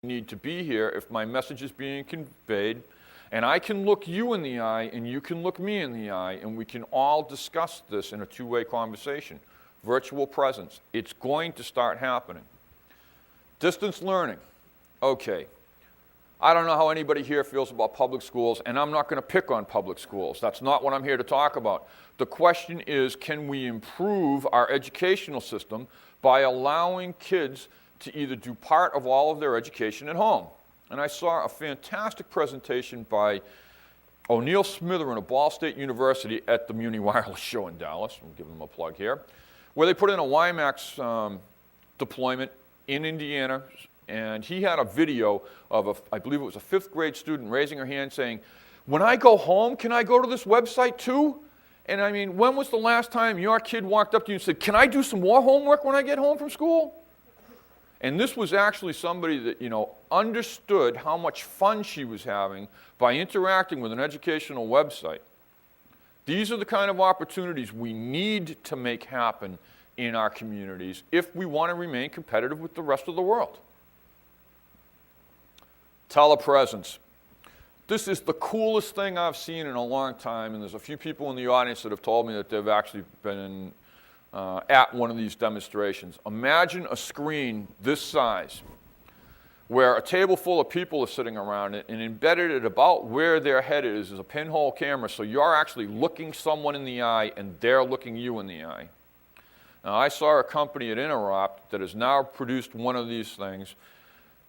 need to be here if my message is being conveyed, and I can look you in the eye and you can look me in the eye, and we can all discuss this in a two-way conversation. Virtual presence, it's going to start happening. Distance learning, okay. I don't know how anybody here feels about public schools, and I'm not going to pick on public schools. That's not what I'm here to talk about. The question is, can we improve our educational system by allowing kids to either do part of all of their education at home? And I saw a fantastic presentation by O'Neill Smitherin of Ball State University at the Muni Wireless Show in Dallas. We'll give them a plug here, where they put in a WiMAX deployment in Indiana, and he had a video of, I believe it was a 5th grade student raising her hand saying, when I go home, can I go to this website too? And I mean, when was the last time your kid walked up to you and said, can I do some more homework when I get home from school? And this was actually somebody that, understood how much fun she was having by interacting with an educational website. These are the kind of opportunities we need to make happen in our communities if we want to remain competitive with the rest of the world. Telepresence. This is the coolest thing I've seen in a long time, and there's a few people in the audience that have told me that they've actually been at one of these demonstrations. Imagine a screen this size where a table full of people are sitting around it, and embedded at about where their head is a pinhole camera, so you're actually looking someone in the eye and they're looking you in the eye. Now, I saw a company at Interop that has now produced one of these things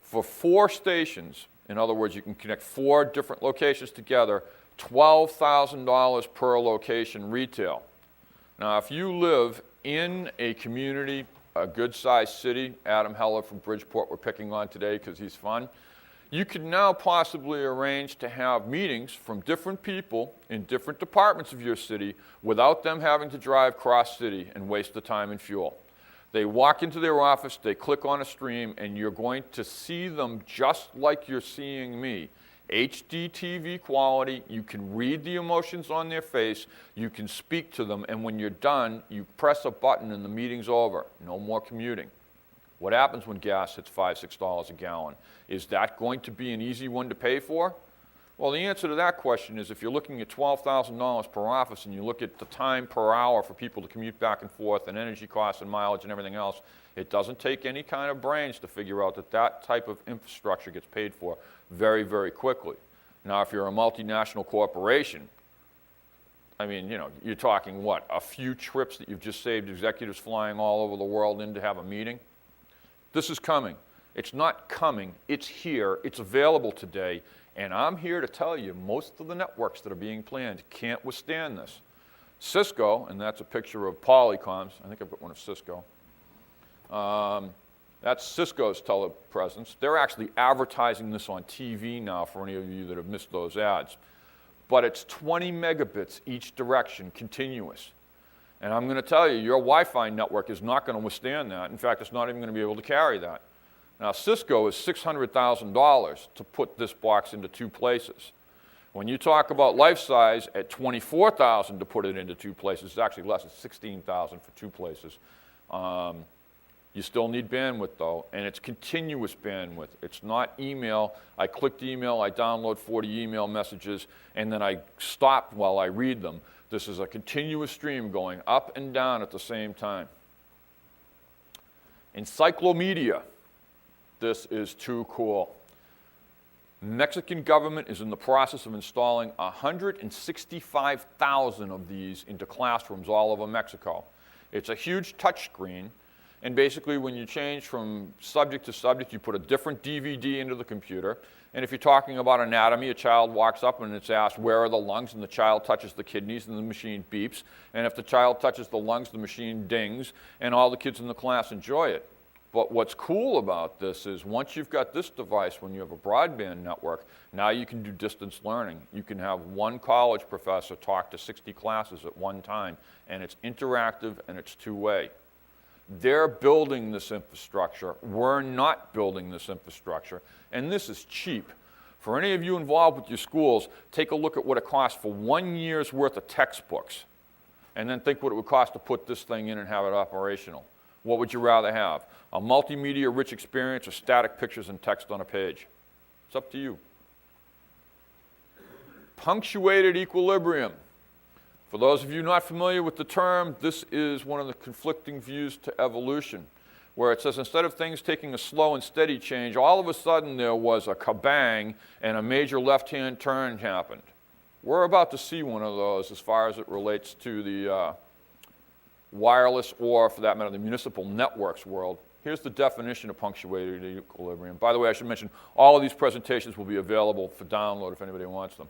for 4 stations. In other words, you can connect 4 different locations together, $12,000 per location retail. Now, if you live in a community, a good-sized city, Adam Heller from Bridgeport we're picking on today because he's fun, you could now possibly arrange to have meetings from different people in different departments of your city without them having to drive cross-city and waste the time and fuel. They walk into their office, they click on a stream, and you're going to see them just like you're seeing me. HD TV quality, you can read the emotions on their face, you can speak to them, and when you're done, you press a button and the meeting's over. No more commuting. What happens when gas hits $5, $6 a gallon? Is that going to be an easy one to pay for? Well, the answer to that question is if you're looking at $12,000 per office and you look at the time per hour for people to commute back and forth and energy costs and mileage and everything else, it doesn't take any kind of brains to figure out that that type of infrastructure gets paid for very, very quickly. Now, if you're a multinational corporation, I mean, you're talking what, a few trips that you've just saved executives flying all over the world in to have a meeting? This is coming. It's not coming, it's here, it's available today. And I'm here to tell you, most of the networks that are being planned can't withstand this. Cisco, and that's a picture of Polycom's. I think I've got one of Cisco. That's Cisco's telepresence. They're actually advertising this on TV now for any of you that have missed those ads. But it's 20 megabits each direction, continuous. And I'm going to tell you, your Wi-Fi network is not going to withstand that. In fact, it's not even going to be able to carry that. Now, Cisco is $600,000 to put this box into 2 places. When you talk about life size at $24,000 to put it into 2 places, it's actually less, it's $16,000 for 2 places. You still need bandwidth though, and it's continuous bandwidth. It's not email. I clicked email, I download 40 email messages, and then I stop while I read them. This is a continuous stream going up and down at the same time. Encyclomedia. This is too cool. Mexican government is in the process of installing 165,000 of these into classrooms all over Mexico. It's a huge touch screen, and basically when you change from subject to subject, you put a different DVD into the computer, and if you're talking about anatomy, a child walks up and it's asked, where are the lungs, and the child touches the kidneys and the machine beeps, and if the child touches the lungs, the machine dings, and all the kids in the class enjoy it. But what's cool about this is once you've got this device, when you have a broadband network, now you can do distance learning. You can have one college professor talk to 60 classes at one time, and it's interactive and it's two-way. They're building this infrastructure. We're not building this infrastructure, and this is cheap. For any of you involved with your schools, take a look at what it costs for 1 year's worth of textbooks, and then think what it would cost to put this thing in and have it operational. What would you rather have? A multimedia-rich experience or static pictures and text on a page? It's up to you. Punctuated equilibrium. For those of you not familiar with the term, this is one of the conflicting views to evolution, where it says instead of things taking a slow and steady change, all of a sudden there was a kabang and a major left-hand turn happened. We're about to see one of those as far as it relates to the wireless or, for that matter, the municipal networks world. Here's the definition of punctuated equilibrium. By the way, I should mention, all of these presentations will be available for download if anybody wants them.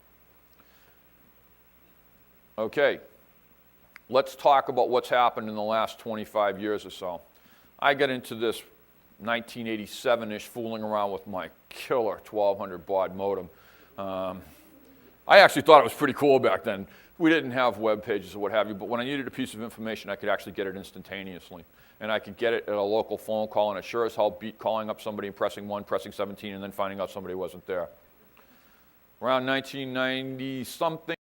Okay, let's talk about what's happened in the last 25 years or so. I got into this 1987-ish fooling around with my killer 1200 baud modem. I actually thought it was pretty cool back then. We didn't have web pages or what have you, but when I needed a piece of information, I could actually get it instantaneously. And I could get it at a local phone call, and it sure as hell beat calling up somebody and pressing 1, pressing 17, and then finding out somebody wasn't there. Around 1990-something,